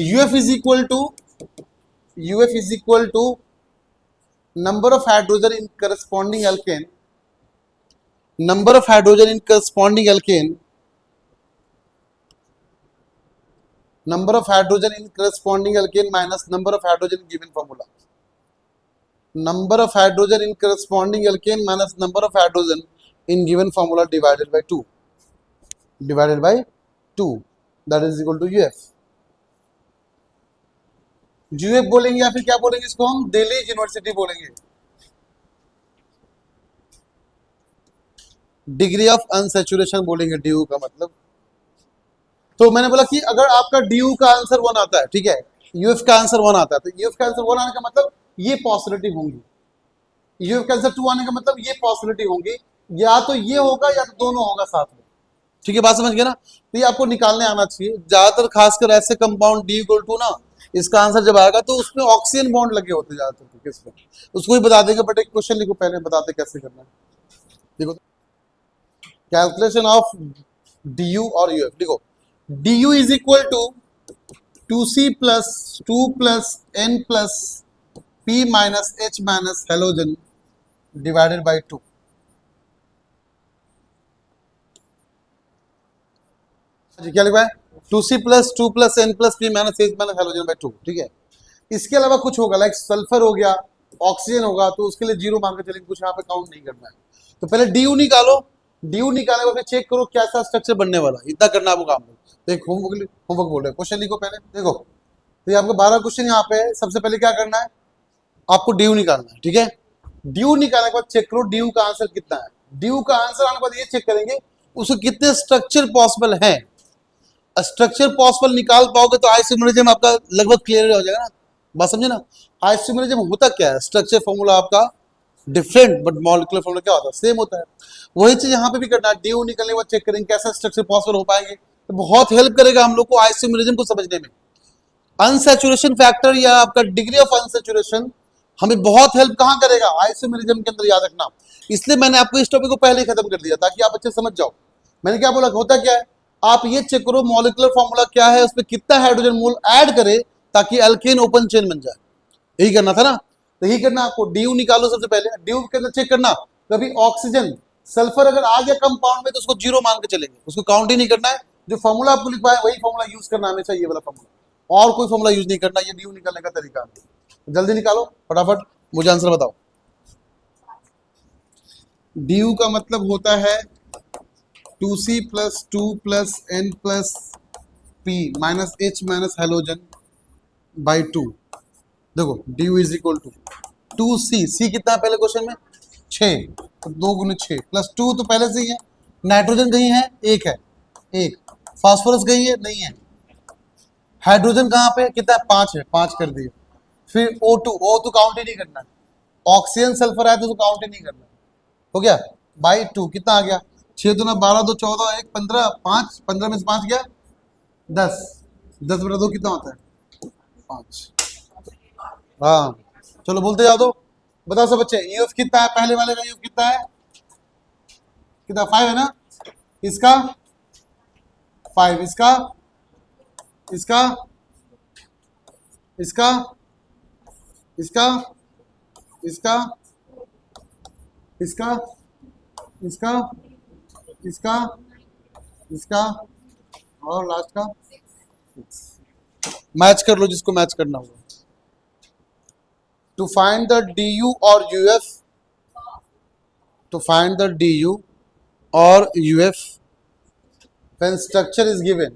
UF is equal to number of hydrogen in corresponding alkane, number of hydrogen in corresponding alkane, number of hydrogen in corresponding alkane minus number of hydrogen given formula. Number of hydrogen in corresponding alkane minus number of hydrogen in given formula divided by 2. That is equal to UF. UF बोलेंगे या फिर क्या बोलेंगे इसको हम? Delhi university बोलेंगे. Degree of unsaturation बोलेंगे DU का मतलब. तो मैंने बोला कि अगर आपका DU का आंसर 1 आता है, ठीक है, UF का आंसर 1 आता है, तो UF का आंसर 1 आने का मतलब ये पॉसिबिलिटी होंगी, UF का आंसर 2 आने का मतलब ये पॉसिबिलिटी होंगी, या तो ये होगा या तो दोनों होगा साथ में. ठीक है, बात समझ गए ना? तो ये आपको निकालने आना चाहिए. ज्यादातर खासकर ऐसे कंपाउंड D इक्वल टू ना, इसका आंसर जब आएगा तो उसमें ऑक्सीजन बॉन्ड लगे होते ज्यादातर केस में. उसको ही बता देंगे, बट एक क्वेश्चन लिखो पहले, बताते कैसे करना है. देखो, कैलकुलेशन ऑफ DU और UF. देखो, DU is equal to 2C plus 2 plus N plus P minus H minus halogen divided by 2. क्या लिखा है? 2C plus 2 plus N plus P minus H minus halogen by 2. ठीक है, इसके अलावा कुछ होगा, लाइक सल्फर हो गया, ऑक्सीजन होगा, तो उसके लिए 0 मान के चलेंगे, कुछ यहाँ पे काउंट नहीं करना है. तो पहले DU निकालो, DU निकालने के बाद चेक करो कैसा स्ट्रक्चर बनने वाला. इतना करना आपको काम. देख, होमवर्क बोल रहे हैं, क्वेश्चन लिखो पहले. देखो, तो ये आपको 12 क्वेश्चन यहाँ पे है. सबसे पहले क्या करना है, आपको DU निकालना है. ठीक है, DU निकालने के बाद चेक करो DU का आंसर कितना है. DU का आंसर आने के बाद ये चेक करेंगे उसको कितने स्ट्रक्चर पॉसिबल है. स्ट्रक्चर पॉसिबल निकाल पाओगे तो आइसोमेरिज्म आपका लगभग क्लियर हो जाएगा ना. बात समझे ना? आइसोमेरिज्म होता क्या है? स्ट्रक्चर फॉर्मूला आपका डिफरेंट, बट मॉलिक्यूलर फॉर्मूला क्या होता है? सेम होता है. वही चीज यहाँ पे भी करना है. DU निकलने के बाद चेक करेंगे कैसा स्ट्रक्चर पॉसिबल हो पाएंगे. तो बहुत हेल्प करेगा हम लोग को आइसोमेरिज्म को समझने में. अनसैचुरेशन फैक्टर या आपका डिग्री ऑफ अनसैचुरेशन हमें बहुत हेल्प कहाँ करेगा? आइसोमेरिज्म के अंदर, याद रखना. इसलिए मैंने आपको इस टॉपिक को पहले ही खत्म कर दिया ताकि आप अच्छे समझ जाओ. मैंने क्या बोला, होता क्या है, आप ये चेक करो मॉलिक्यूलर फॉर्मूला क्या है, उसमें कितना हाइड्रोजन मोल ऐड करे ताकि अल्केन ओपन चेन बन जाए. यही करना था ना? तो यही करना आपको. DU निकालो सबसे पहले. DU के अंदर चेक करना, कभी ऑक्सीजन सल्फर अगर आ गया कंपाउंड में तो उसको 0 मान के चलेंगे, उसको काउंट ही नहीं करना है. जो फॉर्मूला आपको लिखा है वही फॉर्मूला यूज करना हमेशा, ये वाला फॉर्मूला, और कोई फॉर्मूला यूज नहीं करना. ये DU निकालने का तरीका है. जल्दी निकालो फटाफट, मुझे आंसर बताओ. DU का मतलब होता है 2C plus 2 plus N plus P minus H minus halogen by 2. देखो, DU is equal to 2C. C कितना पहले क्वेश्चन में? 6. तो 2 गुने 6 प्लस 2 तो पहले से ही है. नाइट्रोजन कहीं है? 1 है. 1. फास्फोरस कहीं है? नहीं है. हाइड्रोजन कहाँ पे? कितना? 5 है. 5 कर दिए. फिर O2 काउंट ही नहीं करना है. ऑक्सीजन सल्फर आया तो काउंट ही नहीं करना. हो गया बाई 2. कितना आ गया? 6 दूना 12, 2 14, 1 15, 5 15 में से 5 गया 10. 10 बटा 2 कितना होता है? 5. हाँ, चलो बोलते जाओ. तो बताओ सब बच्चे, UF कितना है? पहले वाले का UF कितना है? कितना? 5 है ना? इसका 5, इसका इसका इसका इसका इसका इसका इसका इसका इसका और लास्ट का. मैच कर लो जिसको मैच करना होगा. To find the DU or UF, to find the DU or UF when structure is given,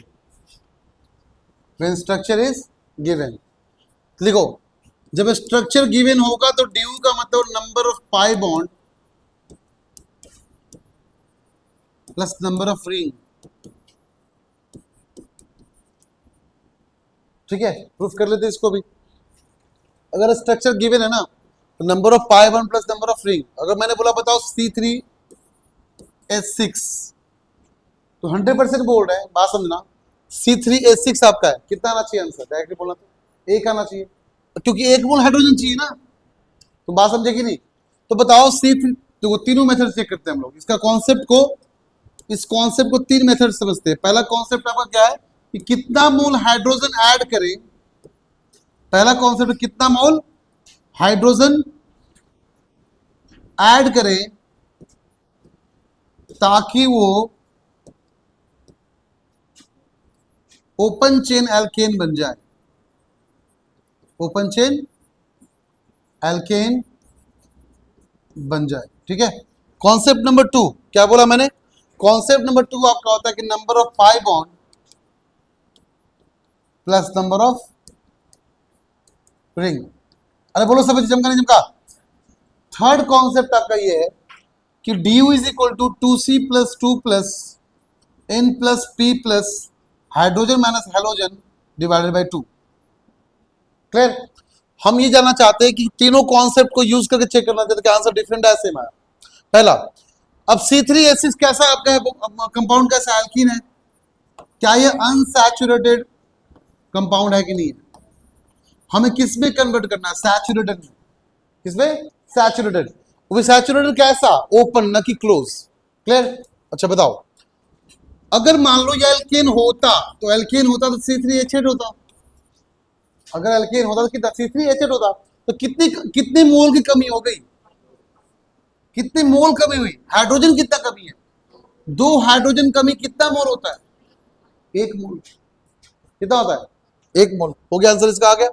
when structure is given. लिखो, जब स्ट्रक्चर गिवन होगा तो DU का मतलब number of pi bond plus number of ring. ठीक है, proof कर लेते इसको भी. अगर स्ट्रक्चर गिवन है ना तो number of pi bond plus number of ring. अगर मैंने बोला बताओ C3H6 तो 100% बोल रहे हैं. बात समझना, C3H6 आपका है. कितना आना चाहिए आंसर? डायरेक्टली बोलना तो 1 आना चाहिए, क्योंकि 1 मोल हाइड्रोजन चाहिए ना. तो बात समझेगी नहीं? तो बताओ C3. तो तीनों मेथड चेक करते हैं हम लोग. इसका कॉन्सेप्ट को, इस कॉन्सेप्ट को 3 मेथड समझते हैं. पहला कॉन्सेप्ट आपका क्या है कि कितना मोल हाइड्रोजन ऐड करें पहला कॉन्सेप्ट कितना मोल हाइड्रोजन ऐड करें ताकि वो ओपन चेन एल्केन बन जाए, ओपन चेन एल्केन बन जाए। ठीक है। कॉन्सेप्ट नंबर 2 क्या बोला मैंने? कॉन्सेप्ट नंबर 2 आपका होता है कि number of pi bond plus number of ring. अरे बोलो सब चमका नहीं चमका। थर्ड कॉन्सेप्ट आपका ये है कि du is equal to 2c plus 2 plus n plus p plus hydrogen minus halogen divided by 2। Clear? हम ये जानना चाहते हैं कि तीनों कॉन्सेप्ट को यूज करके चेक करना चाहते हैं कि आंसर डिफरेंट है सेम है। पहला, अब C3H6 कैसा आपका कंपाउंड कैसा है? एल्कीन है। क्या ये अनसैचुरेटेड कंपाउंड है कि नहीं है? हमें किस में कन्वर्ट करना है? सैचुरेटेड में। किसमें? सैचुरेटेड। वो सैचुरेटेड कैसा? ओपन, न कि क्लोज। क्लियर? अच्छा बताओ, अगर मान लो ये एल्केन होता तो C3H8 होता। अगर एल्केन होता तो कितना? C3H8 होता। तो कितनी मोल की कमी हो गई? कितनी मोल कमी हुई? हाइड्रोजन कितना कमी है? 2 हाइड्रोजन कमी कितना मोल होता है? 1 मोल। कितना होता है? 1 मोल। हो गया आंसर इसका आ गया।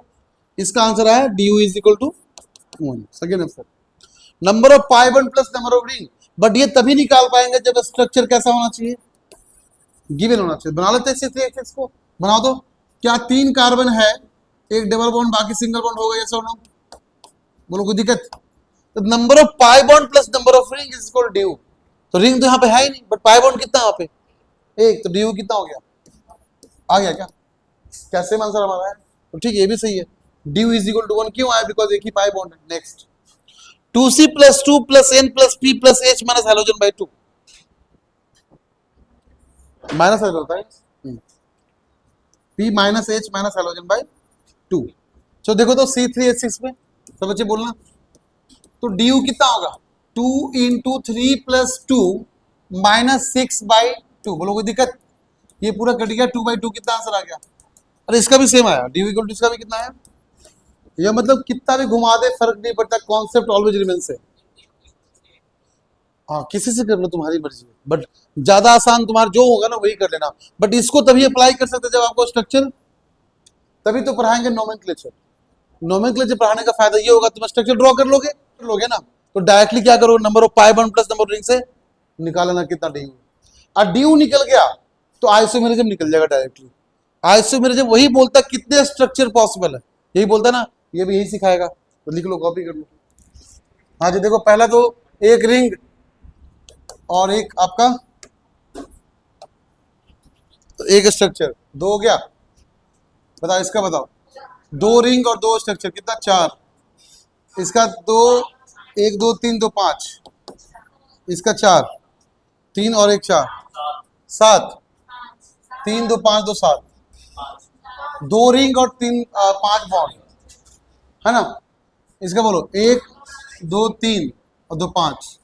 इसका आंसर आया du is equal to 1। Second answer, number of pi bond plus number of ring. But ये तभी निकाल पाएंगे जब स्ट्रक्चर कैसा होना चाहिए? गिवन होना चाहिए। बना लेते हैं C3H6 को, बना दो। क्या 3 कार्बन है, एक डबल बॉन्ड बाकी सिंगल बॉन्ड होगा? ये सब बोलो कोई दिक्कत? तो number of pi bond plus number of ring is equal due. तो रिंग तो यहाँ पे है ही नहीं, बट पाई बॉन्ड कितना यहाँ पे? 1। तो ड्यू कितना हो गया? आ गया क्या? कैसे आंसर हमारा है? तो ठीक है, ये भी सही है। ड्यू इज इक्वल टू 1 क्यों आया? बिकॉज एक ही पाई बॉन्ड है। Next, 2c plus 2 plus n plus p plus h minus halogen by 2। Minus होता है p minus h minus halogen by 2। तो देखो तो C3H6 में सब बच्चे बोलना, तो du कितना होगा? 2 इंटू 3 प्लस 2 माइनस 6 बाई 2। बोलो कोई दिक्कत? ये पूरा कट गया, 2 बाई 2 कितना आंसर आ गया? अरे इसका भी सेम आया, du इक्वल टू इसका भी कितना आया? यह मतलब कितना भी घुमा दे फर्क नहीं पड़ता, कॉन्सेप्ट ऑलवेज रिमेंस है। हाँ, किसी से कर लो, तुम्हारी मर्जी है, बट ज्यादा आसान तुम्हारा जो होगा ना वही कर लेना। बट इसको तभी अप्लाई कर सकते जब आपको स्ट्रक्चर, तभी तो पढ़ाएंगे नोमेनक्लेचर। नोमेनक्लेचर पढ़ाने का फायदा ये होगा, तुम स्ट्रक्चर ड्रॉ कर लोगे ना, तो डायरेक्टली क्या करो, number of pi bond plus number of ring से निकाल लेना कितना ड्यू। और ड्यू निकल गया तो आइसोमेरिज्म निकल जाएगा डायरेक्टली। आइसोमेरिज्म वही बोलता कितने स्ट्रक्चर पॉसिबल है, यही बोलता ना, ये भी यही सिखाएगा। तो लिख लो, कॉपी कर लो। हाँ जी, देखो पहला तो एक रिंग और एक आपका तो एक स्ट्रक्चर, 2 हो गया। बताओ इसका, बताओ 2 रिंग और 2 स्ट्रक्चर कितना? 4। इसका 2, 1 2 3 2 5, इसका 4, 3 और 1 4, 7, 3 2 5 2 7, 2 रिंग और 5 बॉन्ड है ना। इसका बोलो 1 2 3 और 2 5,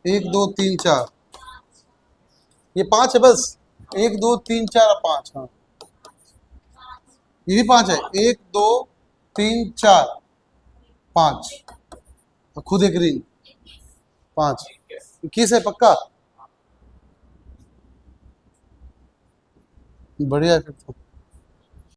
1 2 3 4, ये 5 है बस। 1 2 3 4 और 5, हाँ ये भी 5 है। 1 2 3 4 5, खुद एक रिंग 5, 21 है पक्का? बढ़िया फिर तो।